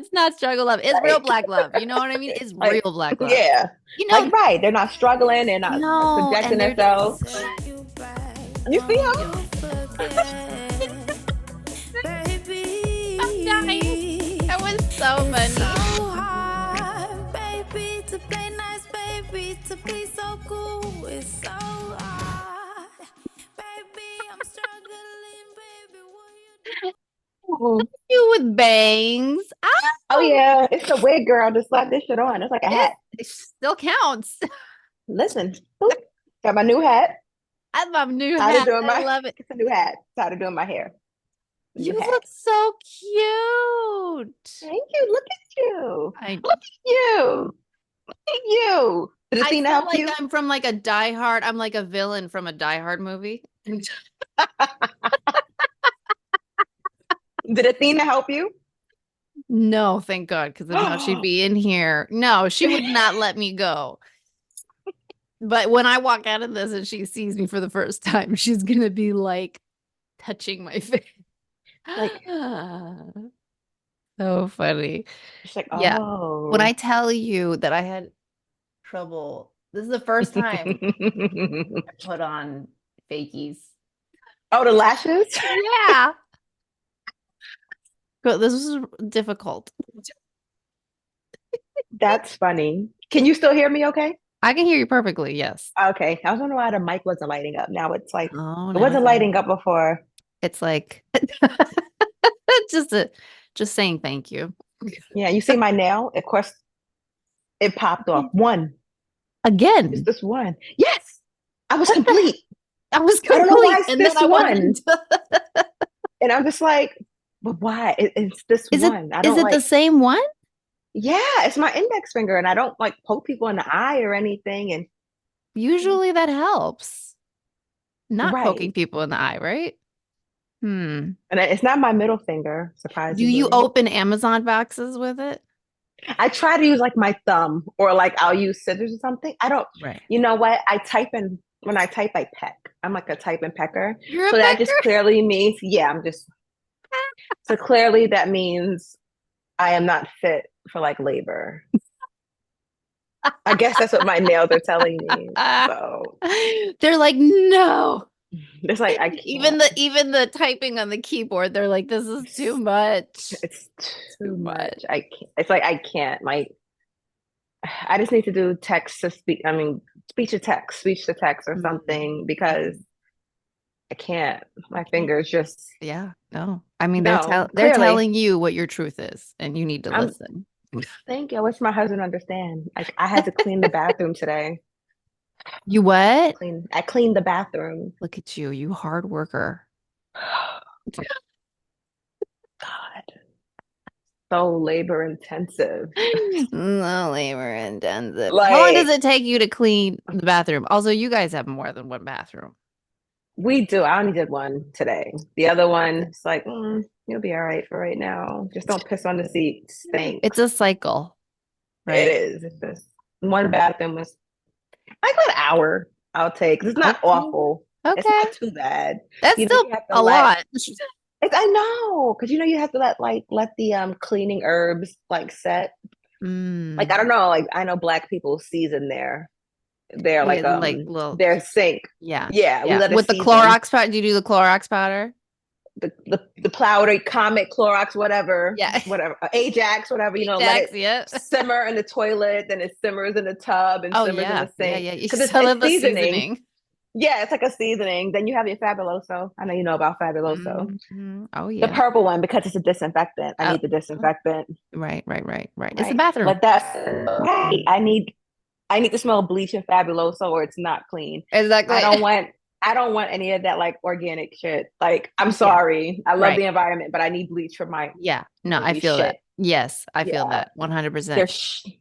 It's not struggle love. It's real Like, black love. You know what I mean? It's real like, black love. yeah, You know, like right. They're not struggling. They're not no, subjecting and they're themselves. You see them? I'm dying. Baby, That was so it's so funny. hard, baby, to play nice, baby, to be so cool. It's so hard, baby. I'm struggling, baby. Will you? Oh You with bangs. Oh, yeah, it's a wig, girl. Just slap this shit on. It's like a hat. it still counts. Listen, boop. Got my new hat. I love new Tired of hats. doing I my. love it. It's a new hat. Tired of doing my hair. You New hat. look so cute. Thank you. Look at you. I Look at you. Look at you. Did I Athena feel help like you? I'm from like a Die Hard. I'm like a villain from a Die Hard movie. Did Athena help you? No, thank God, because then how she'd be in here. No, she would not let me go. But when I walk out of this and she sees me for the first time, she's gonna be like touching my face. Like, So funny. she's like, Yeah. When I oh. tell you that I had trouble, this is the first time I put on fakies. Oh, the lashes? Yeah. But this was difficult. That's funny. Can you still hear me okay? I can hear you perfectly. Yes. Okay. I was wondering why the mic wasn't lighting up. Now it's like, Oh, it now wasn't it's like lighting up before. it's like just a just saying thank you. Yeah, you see my nail? Of course, it popped off. One. Just Again. this one. Yes, I was What the complete. I was I don't know why complete it's and then this I one. wasn't. And I'm just like, but why? It's this Is it one. I is don't it the like, same one? yeah, it's my index finger, and I don't like poke people in the eye or anything. And Usually that helps. Not poking right. people in the eye, right? Hmm. And it's not my middle finger, Do you surprisingly. open Amazon boxes with it? I try to use like my thumb or like I'll use scissors or something. I don't, Right. you know what? When I type, I peck. I'm like a type and pecker. You're a So that just pecker. clearly means, yeah, so clearly that means I am not fit for like labor. I guess that's what my nails are telling me. So They're like, no. it's like, I Even can't. the typing on the keyboard, they're like, this is too much. It's too Too much. much. I can't. It's like, I can't. Like, I just need to do text to speak. I mean, speech to text or something because I can't. My Okay. fingers just Yeah, no. I mean, no. they're Clearly, telling you what your truth is, and you need to I'm. listen. Thank you. I wish my husband understand. Like I had to clean the bathroom today. You what? I cleaned the bathroom. Look at you, you hard worker. God, so labor intensive. No labor intensive. How long does Like it take you to clean the bathroom? Also, you guys have more than one bathroom. we do. I only did one today. The other one, it's like you'll be all right for right now. Just don't piss on the seat. It's Stinks. a cycle, It right? is. It's just one bathroom was like an hour. I'll take. It's not Okay. awful. It's Okay. not too bad. That's You know, still you have to a let. lot. I know, because you know you have to let the cleaning herbs like set. Like I Mm. don't know, like I know black people season their Yeah, like like little, their sink. yeah. Yeah, we Yeah. let it With the season. Clorox powder, do you do the Clorox powder? The powder, Comet, Clorox, Yeah. whatever, Ajax, whatever. You know, let Ajax, it yeah. simmer in the toilet, then it simmers in the tub and Oh simmers in yeah. the Yeah, sink yeah. You because still it's have the seasoning. seasoning. Yeah, it's like a seasoning. Then you have your Fabuloso. I know you know about Fabuloso. Oh The yeah. purple one because it's a disinfectant. I Oh, need the oh, disinfectant. right, right, right, right. It's the Right. bathroom. But that's right. I need to smell bleach and Fabuloso or it's not clean. I Exactly. don't want I don't want any of that like organic shit. Like I'm Yeah. sorry. I love Right. the environment, but I need bleach for my Yeah. No, I baby feel that. shit. Yes, I feel Yeah. that 100%.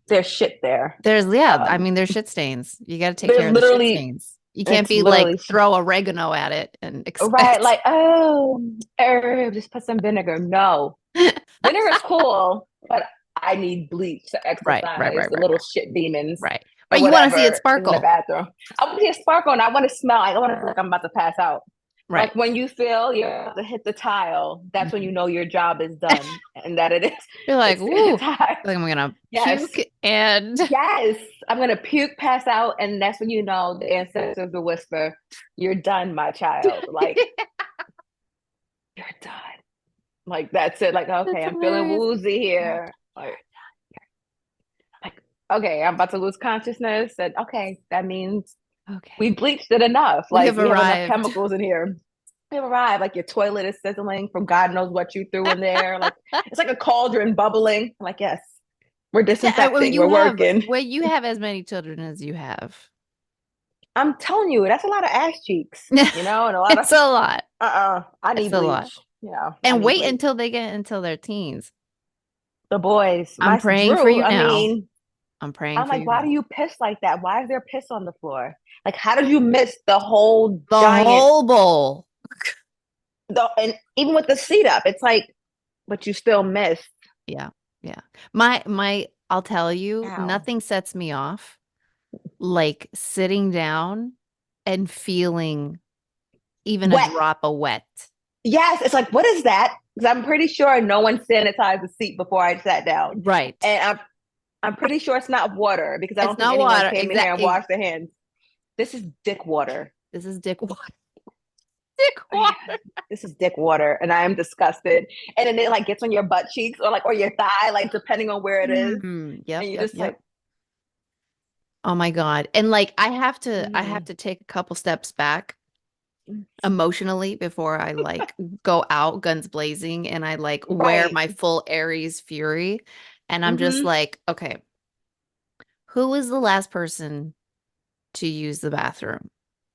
There's shit there. There's, yeah, I Um mean, there's shit stains. You got to take there's care of the shit literally stains. You can't it's be like literally throw oregano at it and right expect. like oh herb, just put some vinegar. No. Vinegar is cool, but I need bleach to Right, right, exercise right, the right, little right, shit demons right. or Right. You want to see it whatever is in the sparkle. bathroom. I want to see a sparkle and I want to smell. I want to feel like I'm about to pass out. Right. Like when you feel you're about to hit the tile, that's when Mhm. you know your job is done and that it is. You're like, It's ooh, time. like I'm gonna Yes. puke and Yes. I'm gonna puke, pass out, and that's when you know the ancestors will whisper, "You're done, my child." Like, you're done. Like that's it. Like, okay, that's I'm feeling hilarious. woozy here. Like, okay, I'm about to lose consciousness. And okay, that means we Okay. bleached it enough. We Like have we have enough arrived. chemicals in here. We have arrived. Like your toilet is sizzling from God knows what you threw in there. Like it's like a cauldron bubbling. I'm like, yes, we're Yeah, disinfecting. We're working. when you have as many children as you have. I'm telling you, that's a lot of ass cheeks, and a lot of It's a lot. I It's need a lot. bleach. I And need wait bleach. until they get until their teens. The boys, I'm my praying for Drew, you I now. mean, I'm praying I'm for like, you why do now. you piss like that? Why is there piss on the floor? Like, how did you miss the whole The giant whole bowl. and even with the seat up, it's like, but you still missed. Yeah. Yeah. I'll tell you, Ow. nothing sets me off like sitting down and feeling even a Wet. drop of wet. Yes, it's like, what is that? Because I'm pretty sure no one sanitized the seat before I sat down. Right. And I'm pretty sure it's not water because I It's don't think not anyone water. came in here and Exactly. washed their hands. This is dick water. This is dick water. Dick Yeah, water. this is dick water, and I am disgusted. And then it like gets on your butt cheeks or your thigh, like depending on where it is, Yep, and you yep, just yep. like, Oh my God. And like I have mm, to take a couple steps back emotionally before I like go out guns blazing and I like wear right, my full Aries fury. And I'm just hmm like, okay, who was the last person to use the bathroom?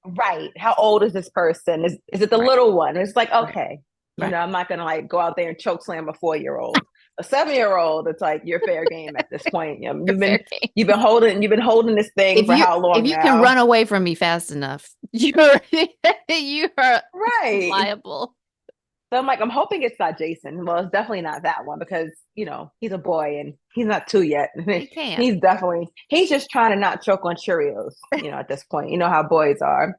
right. How old is this person? Is it the Right, little one? It's like right, okay, right. I'm not gonna like go out there and choke slam a 4-year-old, a 7-year-old. It's like you're fair game at this point. You're fair game. You've been holding this thing for how If long you can now? run away from me fast enough, you are Right. liable. So I'm like, I'm hoping it's not Jason. Well, it's definitely not that one because, he's a boy and he's not 2 yet. He can't. He's just trying to not choke on Cheerios, at this point. You know how boys are.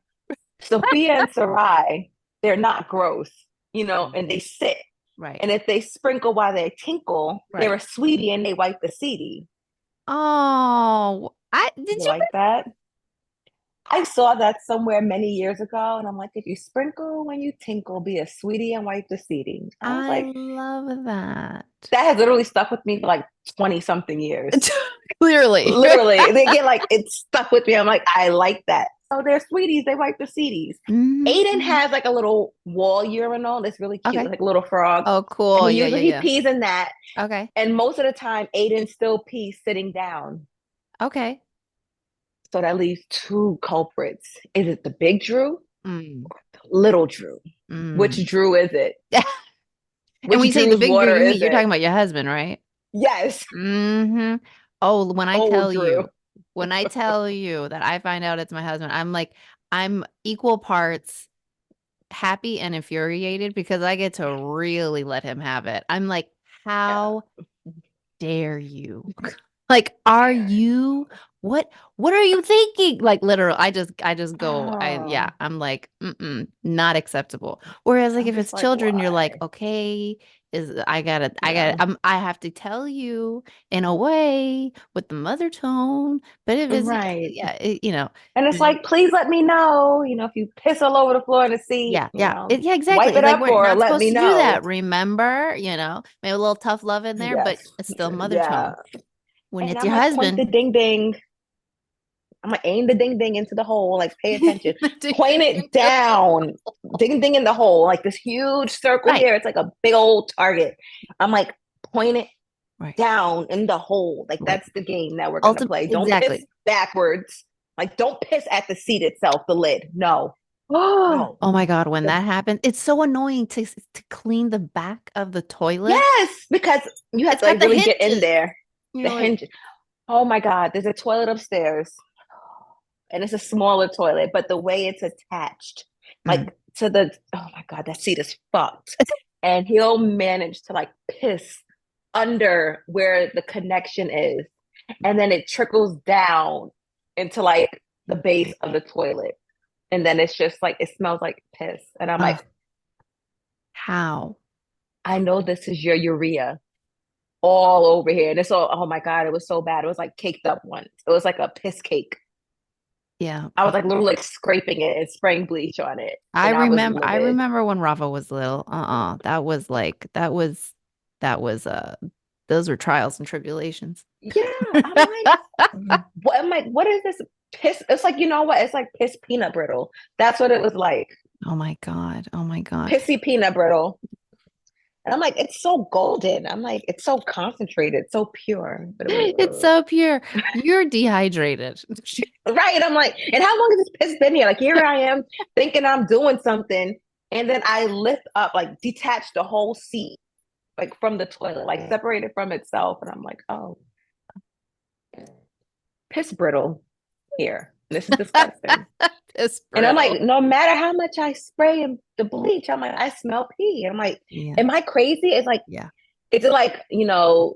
Sophia and Sarai, they're not gross, and they sit. Right. And if they sprinkle while they tinkle, they're Right. a sweetie and they wipe the seedy. Oh, I did You you like that? I saw that somewhere many years ago, and I'm like, if you sprinkle when you tinkle, be a sweetie and wipe the seedy. I was I like, love that. that has literally stuck with me for like 20 something years. Clearly. Literally, they get like it stuck with me. I'm like, I like that. So they're sweeties. They wipe the seedies. Aiden Mhm. has like a little wall urinal that's really cute, Okay. like a little frog. Oh, And cool. Yeah, yeah, he yeah. pees in that. Okay. And most of the time, Aiden still pees sitting down. Okay. So that leaves two culprits. Is it the big Drew? Mm. Little Drew? Which Mm. Drew is it? And Which when you say the Drew's big Drew, water is you're it? talking about your husband, right? Yes, Mm-hmm. Oh, old Drew. when I tell you that I find out it's my husband, I'm like, I'm equal parts happy and infuriated because I get to really let him have it. I'm like, Yeah. how dare you? Like, are you what are you thinking? Like literal, I just go, Oh, I'm like, not acceptable. Whereas like I'm if just it's like, children, you're like, why? okay, Yeah. I have to tell you in a way with the mother tone. But if it's Right. yeah, And it's mm, like, please let me know, if you piss all over the floor in the seat, yeah, exactly. wipe it It's like up we're or not let supposed me to do know. that, remember? Maybe a little tough love in there, but Yes. it's still mother Yeah. tone. When And it's I'm your like, point the husband, ding ding. I'm like, aim the ding ding into the hole. Like, pay attention. Point it down. Ding ding in the hole. Like this huge circle right, here. It's like a big old target. I'm like, point it right, down in the hole. Like right. that's the game that we're gonna Ultimate, play. Don't piss exactly. backwards. Like, don't piss at the seat itself, the lid. No. No. Oh my God, when The that happens, it's so annoying to clean the back of the toilet. Yes, because you have It's to got like the really get in hinges. there. The You're like, hinge. Oh my God, there's a toilet upstairs, and it's a smaller toilet, but the way it's attached, mm. like to the oh my God, that seat is fucked. And he'll manage to like piss under where the connection is, and then it trickles down into like the base of the toilet. and then it's just like it smells like piss. And I'm Ugh, like, how? I know this is your urea all over here. And it's all, oh my God, it was so bad. It was like caked up once. It was like a piss cake. Yeah. I was like literally like scraping it and spraying bleach on it. I And I was remember I livid. remember when Rafa was little. That was like that was those were trials and tribulations. Yeah. I'm like, what is this piss? It's like, you know what? It's like piss peanut brittle. That's what it was like. Oh my God. Oh my God. Pissy peanut brittle. And I'm like, it's so golden. I'm like, it's so concentrated, so pure. But it It's was so pure. You're dehydrated. right. I'm like, and how long has this piss been here? Like, here I am thinking I'm doing something. And then I lift up, like, detach the whole seat, like, from the toilet, like, separate it from itself. And I'm like, oh, piss brittle here. This is disgusting. Piss And I'm brittle. like, no matter how much I spray the bleach, I'm like, I smell pee. And I'm like, Yeah. am I crazy? It's like, Yeah. is it like,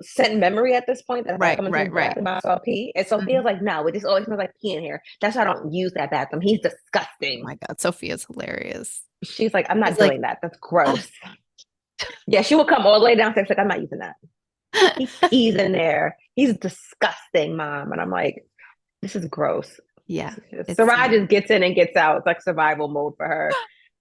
scent memory at this point that if I Right, come into the right, right. bathroom, I smell pee? And Sophia's Mhm. like, no, it just always smells like pee in here. That's why I don't use that bathroom. He's Oh disgusting. my God. Sophia's hilarious. She's like, I'm not It's like, doing that. That's gross. Yeah, she will come all the way downstairs. Like, I'm not using that. He pees in there. He's disgusting, mom. And I'm like, this is gross. yeah, it's Sarai just gets in and gets out. It's like survival mode for her.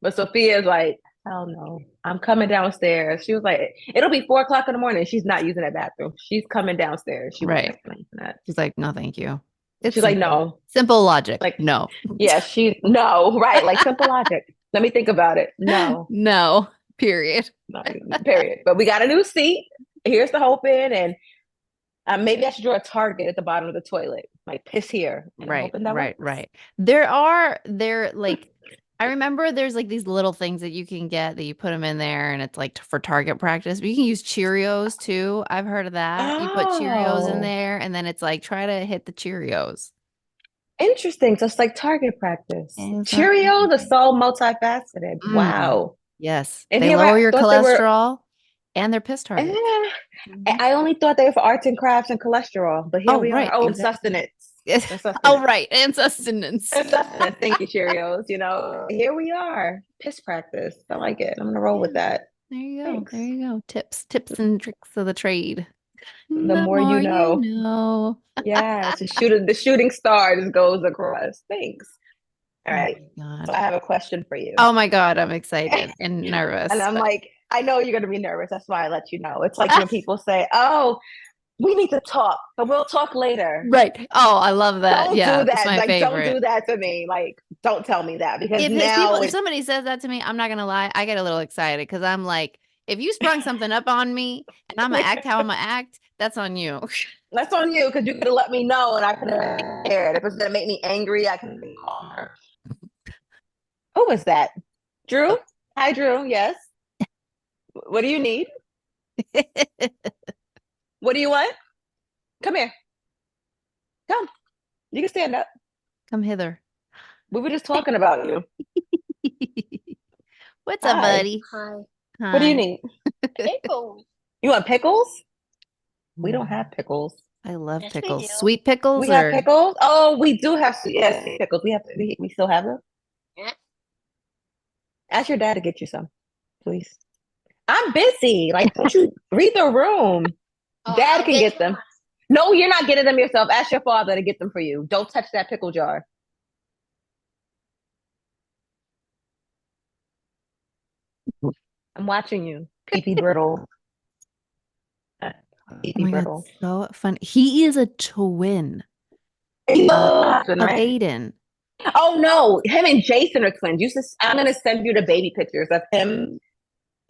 But Sophia's like, hell no. I'm coming downstairs. She was like, it'll be 4 o'clock in the morning. She's not using that bathroom. She's coming downstairs. She was right. like, I'm not using that. She's like, no, thank you. It's She's like, simple. no. Simple logic. Like, No. yeah, no, right. Like simple logic. Let me think about it. No, No. Period. no, period. But we got a new seat. Here's the hoping. And maybe I should draw a target at the bottom of the toilet. Like piss here. And I'm Right, hoping that right, works. right. There like I remember there's like these little things that you can get that you put them in there and it's like for target practice. But you can use Cheerios too. I've heard of that. You put Cheerios in Oh, there and then it's like try to hit the Cheerios. interesting. So it's like target practice. Cheerios are Exactly. so multifaceted. Mm, Wow. yes, And they here lower I your thought they were, cholesterol and they're piss eh, targets. Mhm. I only thought they were for arts and crafts and cholesterol, but here Oh, we are. right, Oh, and exactly. sustenance. Yes. And Oh, sustenance. right, and sustenance. And sustenance. Thank you, Cheerios. Here we are. Piss practice. I like it. I'm gonna roll with Yeah, that. there you go. Thanks. There you go. Tips and tricks of the trade. The The more more you you know. know. Yes, the shooting star just goes across. Thanks. All Oh right. my So God. I have a question for you. Oh my God, I'm excited and And nervous, I'm but like, I know you're gonna be nervous. That's why I let you know. It's like when people say, "Oh, we need to talk, but we'll talk later." right. Oh, I love that. Don't Yeah, do that's that. my Like, don't favorite. do that to me. Like, don't tell me that because now If it's somebody says that to me, I'm not gonna lie, I get a little excited because I'm like, if you sprung something up on me and I'm gonna act how I'm gonna act, that's on you. that's on you because you could have let me know and I could have cared. If it's gonna make me angry, I can be calmer. Who was that? Drew? Hi, Drew. Yes. What do you need? What do you want? Come here. Come. You can stand up. Come hither. We were just talking about you. What's up, Hi. buddy? Hi. What do you Hi. need? Pickles. You want pickles? We don't Mm, have pickles. I love Yes, we pickles. do. Sweet pickles We have or pickles. Oh, we do have yes pickles. We still have them. Yeah. Ask your dad to get you some, please. I'm busy. Like, don't you read the room? Oh, Dad I'll can get them. some. No, you're not getting them yourself. Ask your father to get them for you. Don't touch that pickle jar. I'm watching you. Pee pee brittle. Pee oh pee my God, brittle. so fun. He is a twin of Right? Aiden. Oh no, him and Jason are twins. I'm gonna send you the baby pictures of him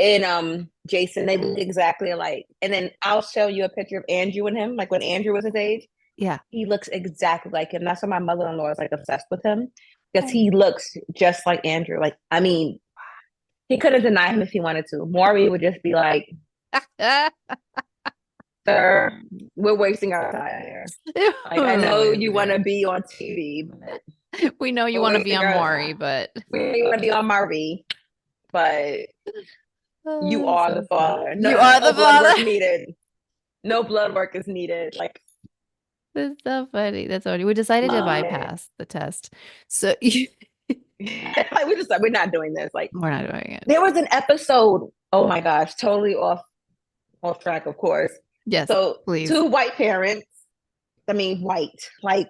and Jason. They look exactly alike. And then I'll show you a picture of Andrew and him, like when Andrew was his age. Yeah. He looks exactly like him. That's why my mother-in-law is like obsessed with him because he looks just like Andrew. Like, I mean, he couldn't deny him if he wanted to. Maury would just be like, "Sir, we're wasting our time here. Like, I know you want to be on TV, but We know you we're want to be wasting on our Maury, time. but We want to be on Maury, but you oh, are so the fun. father. You No, are no the blood father. work needed. No blood work is needed. Like, That's so funny. That's funny. We decided to love it. bypass the test. So you Like we just like we're not doing this. Like We're not doing it. there was an episode. Oh my gosh, totally off track, of course. Yes, So please. two white parents. I mean, white. Like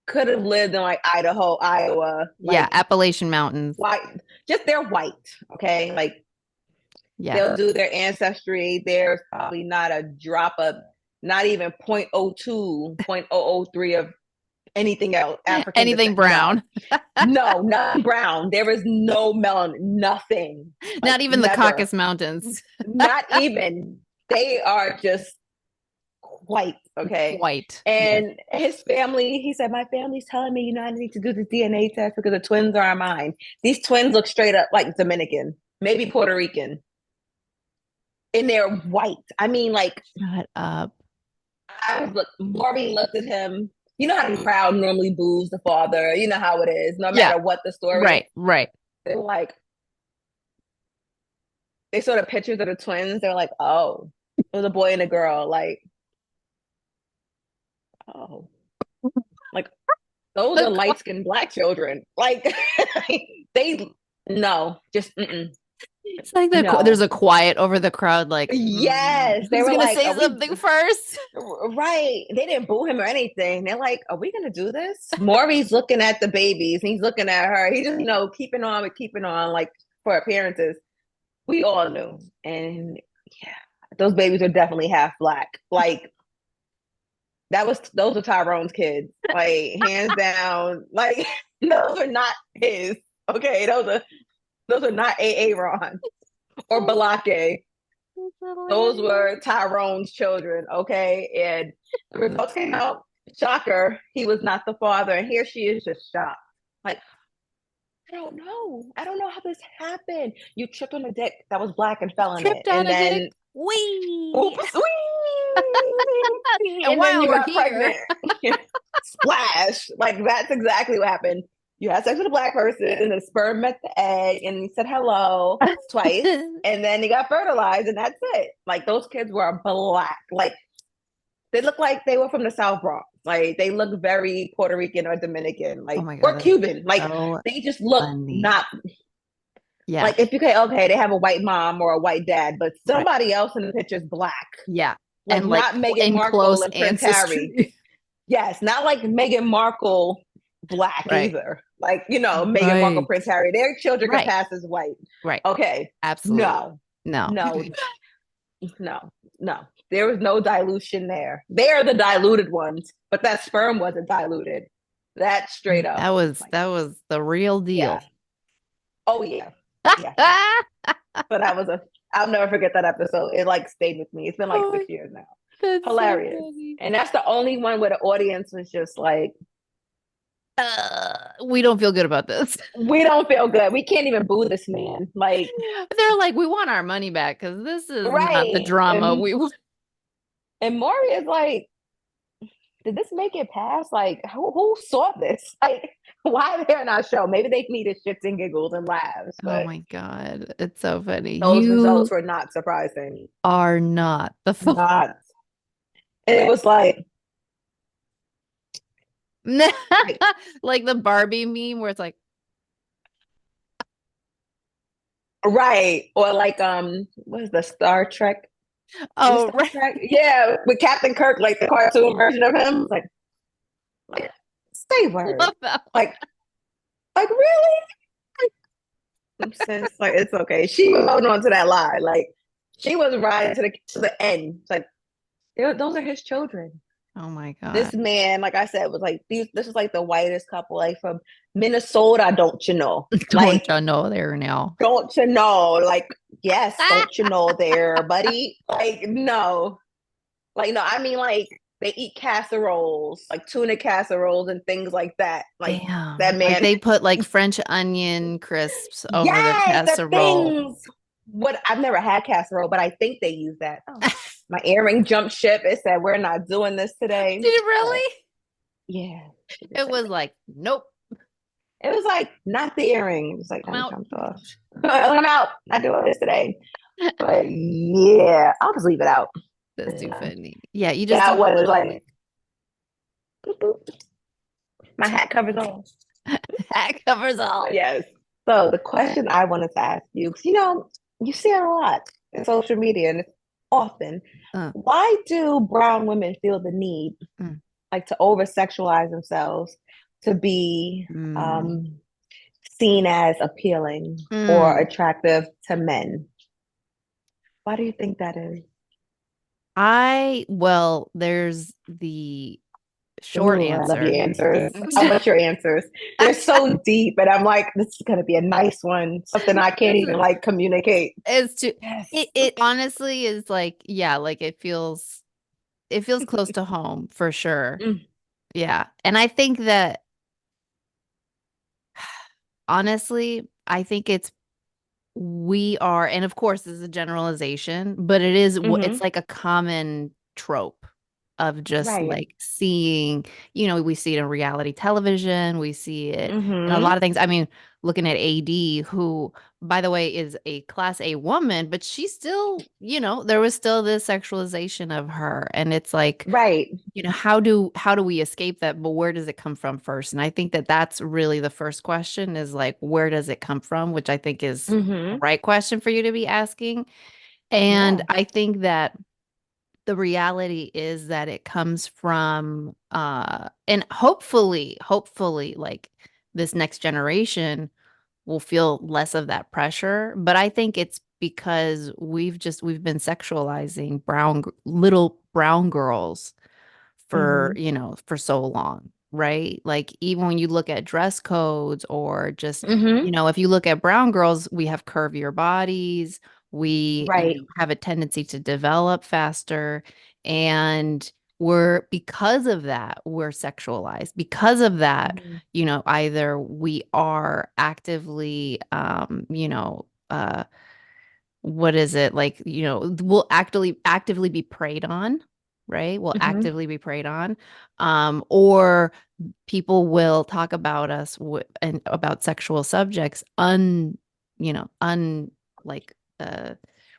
could have lived in like Idaho, Iowa. Yeah, Like Appalachian Mountains. white. Just they're white. Okay, like Yeah. they'll do their ancestry. There's probably not a drop of, not even 0.02, 0.003 of anything else. African Anything descent. brown. No, not brown. There is no melanin, nothing. Not Like, even the never. Caucasus Mountains. Not even. They are just white, okay? White. And his family, he said, my family's telling me, I need to do the DNA test because the twins are mine. These twins look straight up like Dominican, maybe Puerto Rican. And they're white. I mean, like, Shut up. Maury looked at him. You know how the crowd normally boos the father. You know how it is, no matter what the story. Right. They're like, they saw the pictures of the twins. They're like, oh, it was a boy and a girl. Like, oh, like those are light skinned Black children. Like, they, no, just, It's like there's a quiet over the crowd. Like, yes, they who's were gonna like, say something first? Right. They didn't boo him or anything. They're like, are we going to do this? Maury's looking at the babies. And he's looking at her. He just, keeping on like for appearances. We all knew. And yeah, those babies are definitely half Black. Like those are Tyrone's kids. Like hands down. Like those are not his. Okay. Those are not Aaron or Balake. Those were Tyrone's children, okay? And the results came out. Shocker, he was not the father. And here she is just shocked. Like, I don't know. I don't know how this happened. You tripped on a dick that was Black and fell in it. And then, wee. oops, wee. And And then while you we're got here. pregnant. Splash. Like, that's exactly what happened. You had sex with a Black person, and the sperm met the egg, and you said hello twice, and then you got fertilized, and that's it. Like those kids were Black. Like they look like they were from the South Bronx. Like they look very Puerto Rican or Dominican, like or Cuban. Like they just look not. Yeah. Like if you can, okay, they have a white mom or a white dad, but somebody else in the picture is Black. Yeah, like and not Meghan Markle and Prince Harry. Yes, not like Meghan Markle. Black either. Like, Meghan Markle, Prince Harry, their children can pass as white. Right. Okay. Absolutely. No. There was no dilution there. They are the diluted ones, but that sperm wasn't diluted. That's straight up. That was the real deal. Yeah. Oh yeah. But I'll never forget that episode. It like stayed with me. It's been like 6 years now. That's hilarious. So and that's the only one where the audience was just like, we don't feel good about this. We don't feel good. We can't even boo this man. Like they're like, we want our money back because this is not the drama we want. And Maury is like, did this make it past? Like, who saw this? Like, why are they on our show? Maybe they needed shits and giggles and laughs. Oh my God. It's so funny. Those results were not surprising. Are not the not. And it was like like the Barbie meme where it's like right, or like what is the Star Trek? Oh Star Trek? Yeah, with Captain Kirk, like the cartoon version of him. Like say word. Like really? Since like it's okay. She was holding on to that lie. Like she was riding to the end. It's like those are his children. Oh my God. This man, like I said, was like this is like the whitest couple, like from Minnesota, don't you know? Don't you know there now? Don't you know? Like, yes, don't you know there, buddy? Like, no. Like, no, I mean like they eat casseroles, like tuna casseroles and things like that. Like damn. that man, like they put like French onion crisps over the casserole. What I've never had casserole, but I think they use that. Oh. My earring jumped ship. It said, we're not doing this today. Did it really? Yeah. It was like, nope. It was like, not the earring. It was like, I'm off. I'm out. Not doing this today. But yeah, I'll just leave it out. That's too funny. Yeah, you just that was like boop, boop. My hat covers all. That covers all. Yes. So the question I wanted to ask you, because you see it a lot in social media and it's often, Uh, why do brown women feel the need mm, like to over sexualize themselves to be mm, seen as appealing or mm. attractive to men? Why do you think that is? Well, there's the short Ooh, I love your answer. answers. I want your answers. They're so deep, and I'm like, this is gonna be a nice one. Something I can't This even is like communicate. it's too Yes. it honestly is like, yeah, like it feels close to home for sure. Mm, Yeah. And I think that honestly, I think we are, and of course this is a generalization, but it's hmm like a common trope of just Right. like seeing, we see it in reality television, we see it in a hmm lot of things. I mean, looking at AD, who, by the way, is a class A woman, but she still, there was still this sexualization of her. And it's like, Right. how do we escape that, but where does it come from first? And I think that that's really the first question, is like, where does it come from, which I think is the hmm right question for you to be asking. And Yeah. I think that the reality is that it comes from and hopefully like this next generation will feel less of that pressure, but I think it's because we've been sexualizing little brown girls for, hmm for so long, right? Like even when you look at dress codes, or just, hmm if you look at brown girls, we have curvier bodies, we, Right. have a tendency to develop faster, and because of that, we're sexualized. Because of that, hmm either we are actively what is it, like, we'll actively be preyed on, right? We'll hmm actively be preyed on, or people will talk about us and about sexual subjects like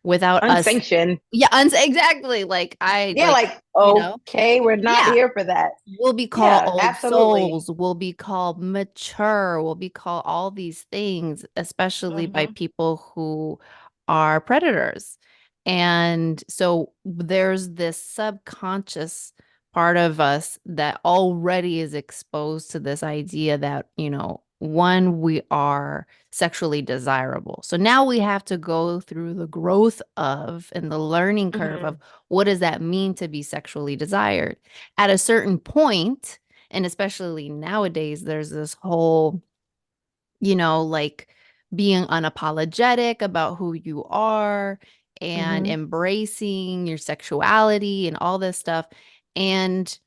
without us. Unsanctioned. Yeah, exactly, like I Yeah, like, like, you know okay, we're not yeah, here for that. we'll be called Yeah, old absolutely. souls, we'll be called mature, we'll be called all these things, especially by hmm people who are predators. And so there's this subconscious part of us that already is exposed to this idea that, one, we are sexually desirable. So now we have to go through the growth of and the learning curve of hmm what does that mean to be sexually desired at a certain point. And especially nowadays, there's this whole, like being unapologetic about who you are and hmm embracing your sexuality and all this stuff. And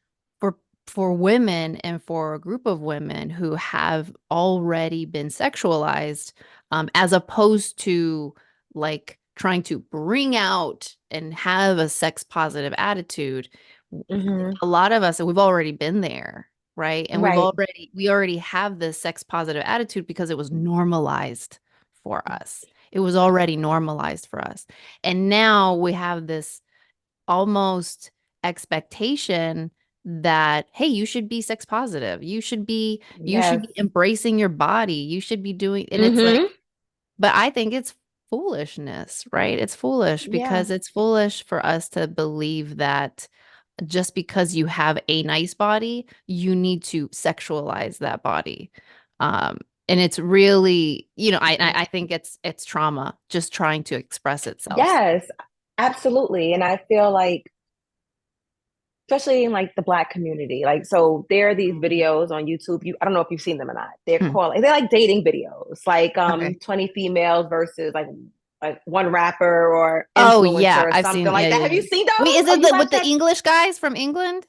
for women, and for a group of women who have already been sexualized, as opposed to like trying to bring out and have a sex positive attitude, hmm a lot of us, we've already been there, right? And Right. we already have this sex positive attitude because it was normalized for us. It was already normalized for us. And now we have this almost expectation that, hey, you should be sex positive. You should be Yes. embracing your body. You should be doing, and it's like, hmm but I think it's foolishness, right? It's foolish, Yeah. because it's foolish for us to believe that just because you have a nice body, you need to sexualize that body. Um, and it's really, I think it's trauma just trying to express itself. Yes, absolutely. And I feel like, especially in like the Black community, like, so there are these videos on YouTube. I don't know if you've seen them or not. Hmm. They're like dating videos, like Okay. 20 females versus like one rapper or Oh influencer yeah, or I've something seen. Yeah, like that. yeah, Have yeah. you seen Wait, those? is Oh, it you watch with the that? English guys from England?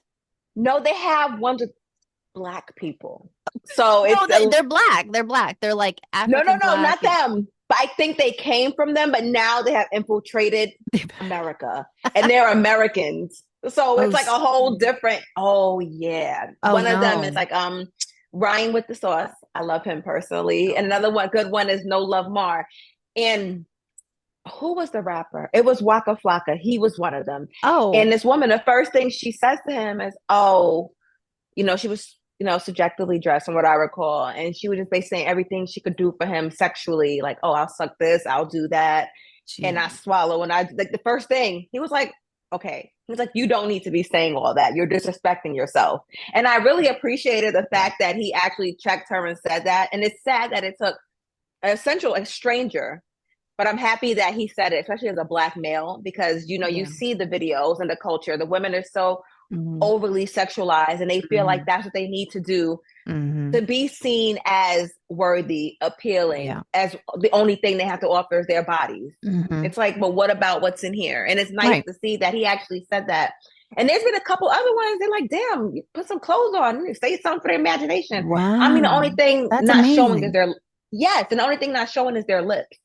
No, they have ones with Black people. So No, it's they're black. They're black. They're like no, no, African no, black. not them. But I think they came from them, but now they have infiltrated America and they're Americans. So Oh, it's like a whole different, oh yeah. oh One of them is no. like Ryan with the sauce. I love him personally. And Okay. another one, good one is No Love Mar. And who was the rapper? It was Waka Flocka. He was one of them. Oh. And this woman, the first thing she says to him is, oh, she was subjectively dressed from what I recall. And she would just be saying everything she could do for him sexually, like, oh, I'll suck this, I'll do that, and I Gee. swallow. And I like the first thing he was like, okay. He was like, you don't need to be saying all that. You're disrespecting yourself. And I really appreciated the Yeah. fact that he actually checked her and said that. And it's sad that it took a stranger, but I'm happy that he said it, especially as a Black male, because you Yeah. see the videos and the culture. The women are so Mhm. overly sexualized, and they feel like Mhm. that's what they need to do Mhm. to be seen as worthy, appealing, Yeah. as the only thing they have to offer is their bodies. Mhm. It's like, but what about what's in here? And it's nice Right. to see that he actually said that. And there's been a couple other ones. They're like, damn, put some clothes on, say something for their imagination. I mean, the only Wow. thing That's not showing is amazing. their, yes, and the only thing not showing is their lips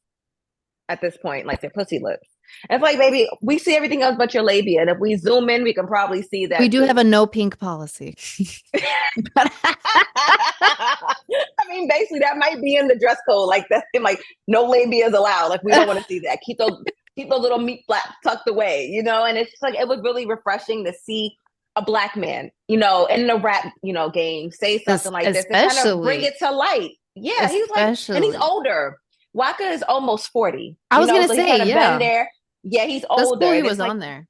at this point, like their pussy lips. And it's like, baby, we see everything else but your labia. And if we zoom in, we can probably see We that do have too. a no pink policy. I mean, basically, that might be in the dress code. Like that, like no labia is allowed. Like we don't want to see that. Keep those little meat flaps tucked away, And it's just like it was really refreshing to see a Black man, in the rap, game, say something like this and kind of bring Especially, it to light. Yeah, he was like, and he's especially. older. Waka is almost 40, I was gonna so he say, kind of been yeah, there. Yeah, he's that's older, cool. He and was it's like on there.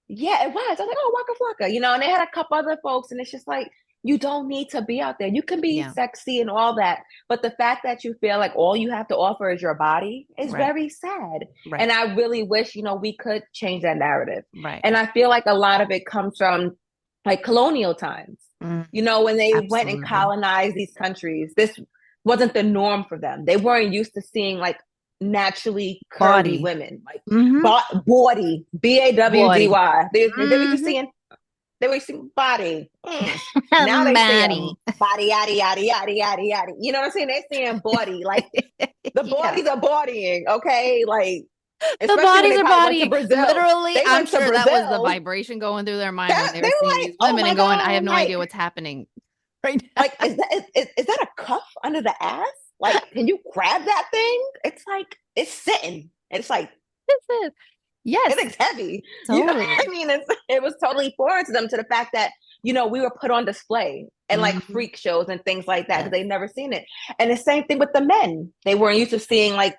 yeah, it was. I was like, oh, Waka Flocka, and they had a couple other folks, and it's just like, you don't need to be out there. You can be Yeah, sexy and all that. But the fact that you feel like all you have to offer is your body is right, very sad. And right, I really wish, we could change that narrative. right. And I feel like a lot of it comes from like colonial times. Mm, When they went and absolutely. colonized these countries, this wasn't the norm for them. They weren't used to seeing like naturally curvy Body. women, like Mm-hmm. body, Body. BAWDY. They were just Mm-hmm. seeing body. Now they saying Body. body, yada, yada, yada, yada, yada. You know what I'm saying? They're saying body. Like the Yeah. bodies are bodying, okay? Like, The especially when bodies they are probably went to bodying. Brazil. Literally, They I'm went to sure that was the Brazil. vibration going through their mind when That, they they were seeing were like, these oh women my and going, I have God. no idea what's happening right now. Like, is that a cuff under the ass? Like, can you grab that thing? It's like, it's sitting. It's like, This is, yes, it's heavy. You know what totally. I mean? It was totally foreign to them, to the fact that, we were put on display and like Mhm. freak shows and things like that because Yes. they've never seen it. And the same thing with the men. They weren't used to seeing like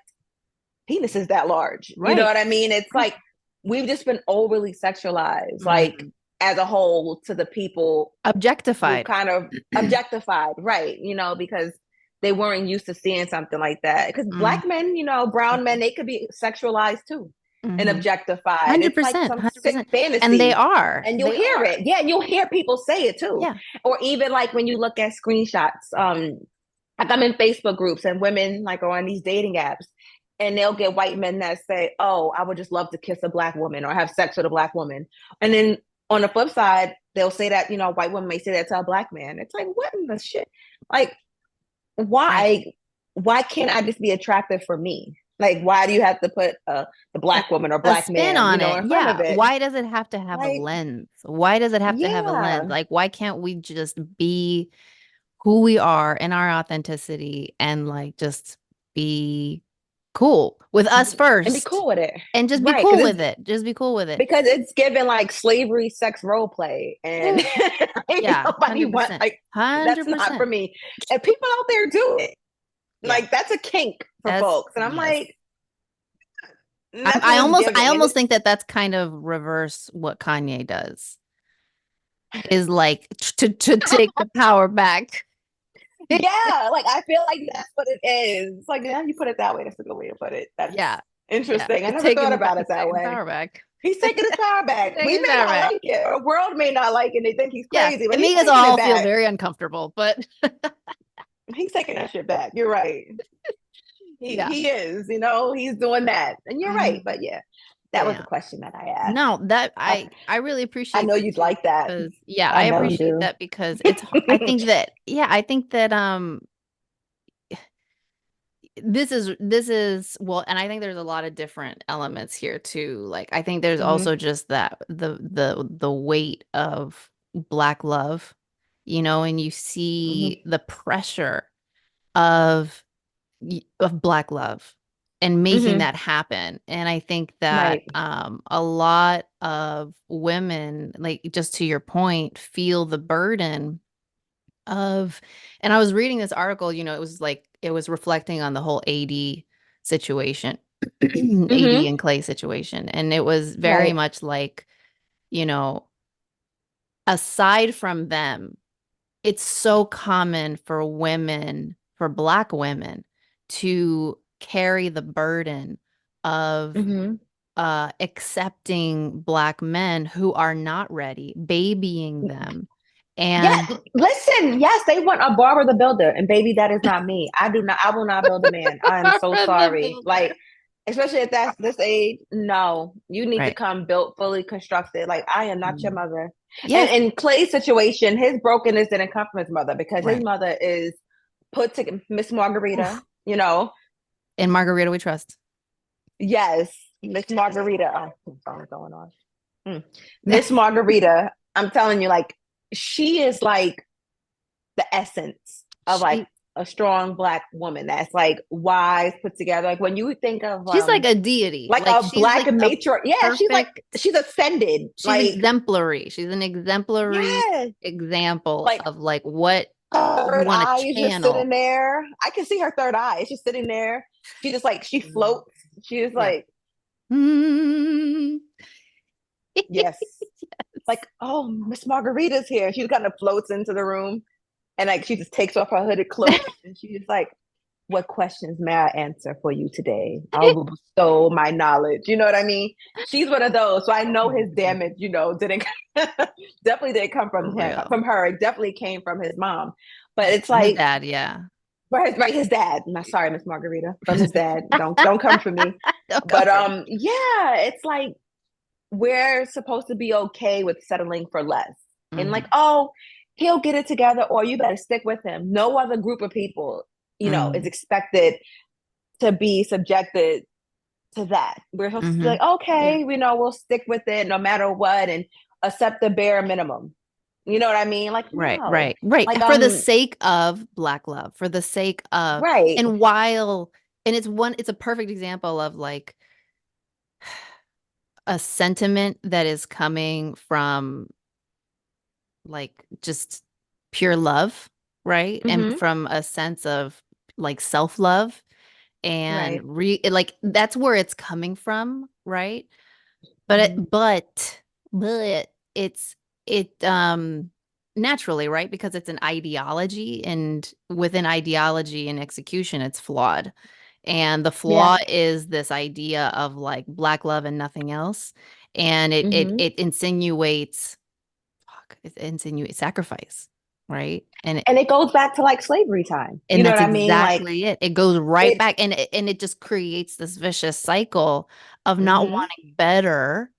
penises that large. You know Right. what I mean? It's Right. like we've just been overly sexualized, like Mhm. as a whole, to the people who Objectified. kind of objectified, right? Because they weren't used to seeing something like that. Because Mhm. Black men, brown men, they could be sexualized too and Mhm. objectified. It's like 100%. some sick 100%. And they fantasy. are. And you'll They hear are. it. Yeah, you'll hear people say it too. Yeah. Or even like when you look at screenshots, like I'm in Facebook groups and women like are on these dating apps and they'll get white men that say, oh, I would just love to kiss a Black woman or have sex with a Black woman. And then on the flip side, they'll say that, a white woman may say that to a Black man. It's like, what in the shit? Like, Right. why can't I just be attractive for me? Like, why do you have to put the A, Black woman or a Black spin man, on it. in front of Yeah. it? Why does it have to have a Like, lens? Why does it have to have a lens? yeah, Like, why can't we just be who we are in our authenticity and like just be cool with us and be first cool with it, and just be right? cool with it. Just be cool with it. Because it's given like slavery, sex role play, and Yeah. Yeah. nobody want 100%. like that's not for 100%. me. And people out there do it. Yeah. Like that's a kink for That's folks, and I'm yes. like, nothing is I given, and almost it's think that that's kind of reverse what Kanye does is like to take the power back. yeah, like I feel like that's what it is. It's like, yeah, you put it that way. That's a good way to put it. That's Yeah. Yeah. interesting. I It's never thought about it it's that taking the way. power back. He's taking his power He's back. We taking the may power not back. like it. The world may not like it. They think he's Yeah. crazy, but It he's made us taking it all feel back. very uncomfortable, but He's taking that shit back. You're right. yeah. He is, he's doing that. And you're right. Mhm. But yeah, that was the Yeah. question that I asked. No, that I, I really I appreciate know that you'd too like that. because yeah, I I know you appreciate do. that because I think that yeah, I think that this is well, and I think there's a lot of different elements here too. Like I think there's Hmm. also just that the weight of Black love, and you see Hmm. the pressure of of Black love and making Hmm. that happen. And I think that Right. a lot of women, like just to your point, feel the burden of, and I was reading this article, it was like, it was reflecting on the whole AD situation, AD Mm-hmm. and Clay situation. And it was very Right. much like, you know, aside from them, it's so common for women, for Black women, to carry the burden of Mm-hmm. accepting Black men who are not ready, babying them. Yeah, And listen, yes, they want a Barbara the Builder, and baby, that is not me. I will not build a man. I am so Barbara the sorry. Builder. Like, especially at this age, no, you need to Right. come built, fully constructed. Like, I am not your Mm. mother. And Yes. in Clay's situation, his brokenness didn't come from his mother because his Right. mother is put to Miss Margarita, Oof. you know. And Margarita we trust. Yes, Miss Margarita. Oh, what's going on? Mm. Miss Margarita, I'm telling you, like, she is like the essence of like She a strong Black woman that's like wise, put together. Like when you think of she's like a deity. like Like a she's Black like a matriarch, yeah, perfect, she's ascended. she's Like, exemplary. She's an exemplary yes, example like of like what you third want to eye is just sitting channel. there. I can see her third eye. It's just sitting there. She just like she Mm. floats. She's Yeah. like, Mm. yes. Like, oh, Miss Margarita's here. She kind of floats into the room and like she just takes off her hooded cloak and she's like, what questions may I answer for you today? I will bestow my knowledge. You know what I mean? She's one of those. So I know his damage, didn't definitely didn't come For from him, real. from her. It definitely came from his mom. But it's From his like, dad, yeah. right, his dad. I'm not sorry, Miss Margarita, from his dad. Don't come for me. Don't come But for me. yeah, it's like we're supposed to be okay with settling for less. And like, Hmm. oh, he'll get it together, or you better stick with him. No other group of people, is Hmm. expected to be subjected to that. We're supposed to be Hmm. like, Yeah. okay, we'll stick with it no matter what and accept the bare minimum. You know what I mean? Like, Right, no. right, right. Like, For the sake of Black love, for the sake of, right. and while, and it's a perfect example of like a sentiment that is coming from like just pure love, right? And Mm-hmm. from a sense of like self-love and Right. like that's where it's coming from, right? But Mm-hmm. but it naturally, right? Because it's an ideology, and within ideology and execution, it's flawed. And the Yeah. flaw is this idea of like Black love and nothing else. And it it Mm-hmm. it insinuates it insinuates sacrifice, right? And it goes back to like slavery time. You And know that's what I mean? Like exactly it. It goes right it back, and it just creates this vicious cycle of not mm-hmm. wanting better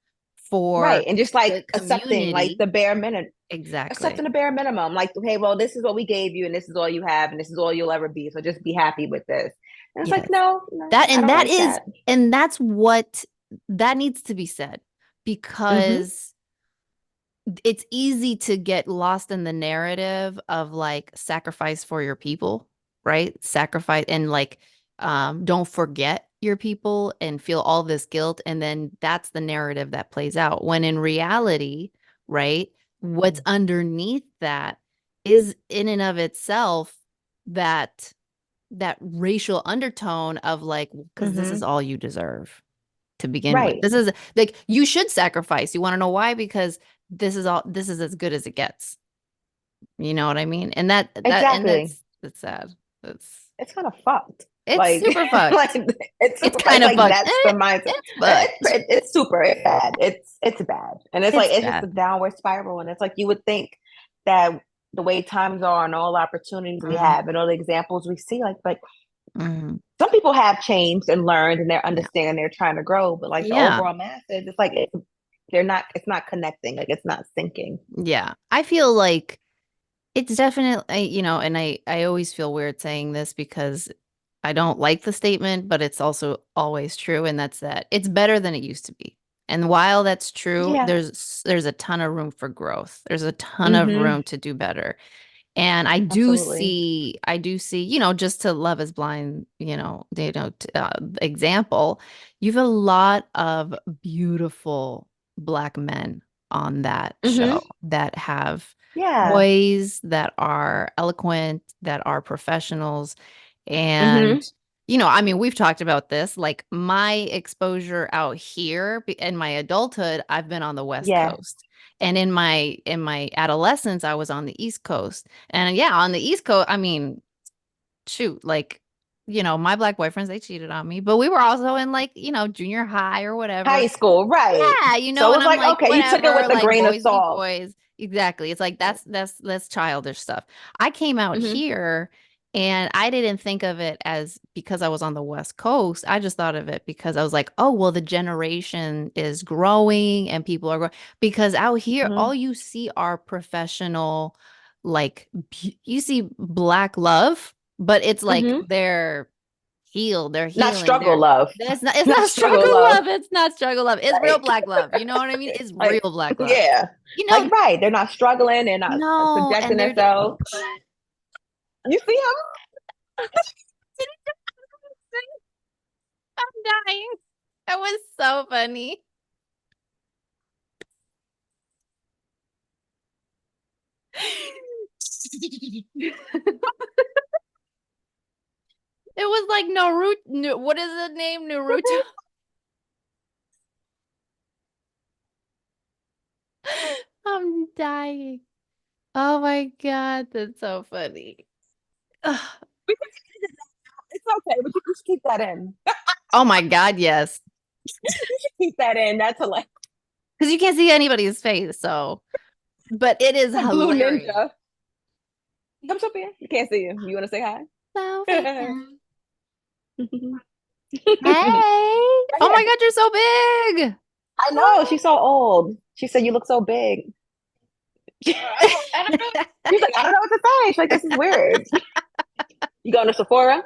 Right. for And just like the accepting like community. the bare minimum, accepting Exactly. the bare minimum. Like, okay, well, this is what we gave you, and this is all you have, and this is all you'll ever be. So just be happy with this. And it's like, Yes. no, no, That I and don't that like is that. and that's what that needs to be said, Mm-hmm. because it's easy to get lost in the narrative of like sacrifice for your people, right? Sacrifice and like don't forget your people and feel all this guilt, and then that's the narrative that plays out. When in reality, right, what's underneath that is in and of itself that racial undertone of like, because this is Mm-hmm. all you deserve to begin with. Right. This is like you should sacrifice. You want to know why? Because this is as good as it gets. You know what I mean? And Exactly. that's sad. That's It's kind of fucked. it's Like, super like fucked. it's It's super. It's kind of like fucked. that's the mindset. It's fucked. It's super bad. It's bad, and it's like It's it's just a bad. downward spiral. And it's like you would think that the way times are and all opportunities we Mhm, have and all the examples we see, like, but mhm. some people have changed and learned and they're Yeah. understanding, they're trying to grow, but like the Yeah. overall masses, it's like they're not. It's not connecting. Like it's not syncing. Yeah. I feel like it's definitely, and I always feel weird saying this because I don't like the statement, but it's also always true, and that's that it's better than it used to be. And while that's true, Yeah. there's a ton of room for growth. There's a ton of Mm-hmm. room to do better. And Absolutely. I do see, just to Love is Blind, example, you have a lot of beautiful Black men on that Mm-hmm. show that have Yeah. boys that are eloquent, that are professionals. Mm-hmm. And, I mean, we've talked about this. Like my exposure out here in my adulthood, I've been on the West Yeah. Coast. And in my adolescence, I was on the East Coast. And yeah, on the East Coast, I mean, shoot, like, my black boyfriends, they cheated on me, but we were also in like, junior high or High whatever. school, right. Yeah, So it and was I'm like, like, okay, you took it whatever, with a like grain of boys be salt. boys. Exactly. It's like that's childish stuff. I came out Mm-hmm. here and I didn't think of it as because I was on the West Coast. I just thought of it because I was like, oh, well, the generation is growing and people are growing. Because out here, Mm-hmm. all you see are professional, like you see black love, but it's like Mm-hmm. they're Not healing, struggle love. it's Not not struggle struggle love. love, it's not struggle love, it's real Like, black love. You know what I mean? It's real like, black love. yeah. You know, Like, right. They're not struggling. They're not no, projecting and they're themselves. You see I'm dying. That was so funny. It was like Naruto. What is the name? Naruto. him? I'm dying. Oh my God, that's so funny. Ugh. It's okay, but you can just keep that in. Oh my God, yes. You should keep that in. That's hilarious. Because you can't see anybody's face, so but it is A blue hilarious. ninja. Come Sophia. You can't see you. You want to say hi? So Oh, hey. Oh my yeah. God, you're so big. I know. She's so old. She said, you look so big. She's like, I don't know what to say. She's like, this is weird. You going to Sephora?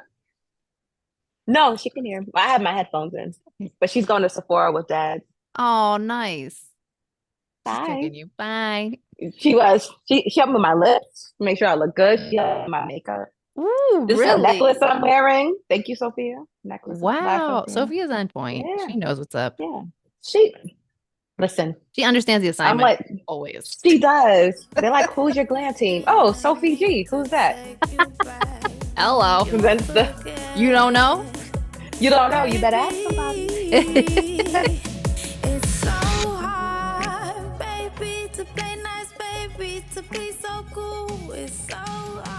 No, she can hear. I have my headphones in, but she's going to Sephora with dad. Oh, nice. Just Bye. checking you. Bye. She helped me with my lips, make sure I look good. She helped my makeup. Ooh, This is a necklace really? that I'm wearing. Thank you, Sophia. Necklace by Wow. Sophia. Sophia's on point. Yeah, She knows what's up. yeah. She listen. She understands the I'm assignment like, always. she does. They're like, who's your glam team? Oh, Sophie G. Who's that? Hello. That's the You don't know? you don't know. You better ask somebody. It's so hard, baby, to play nice, baby, to be so cool. It's so hard.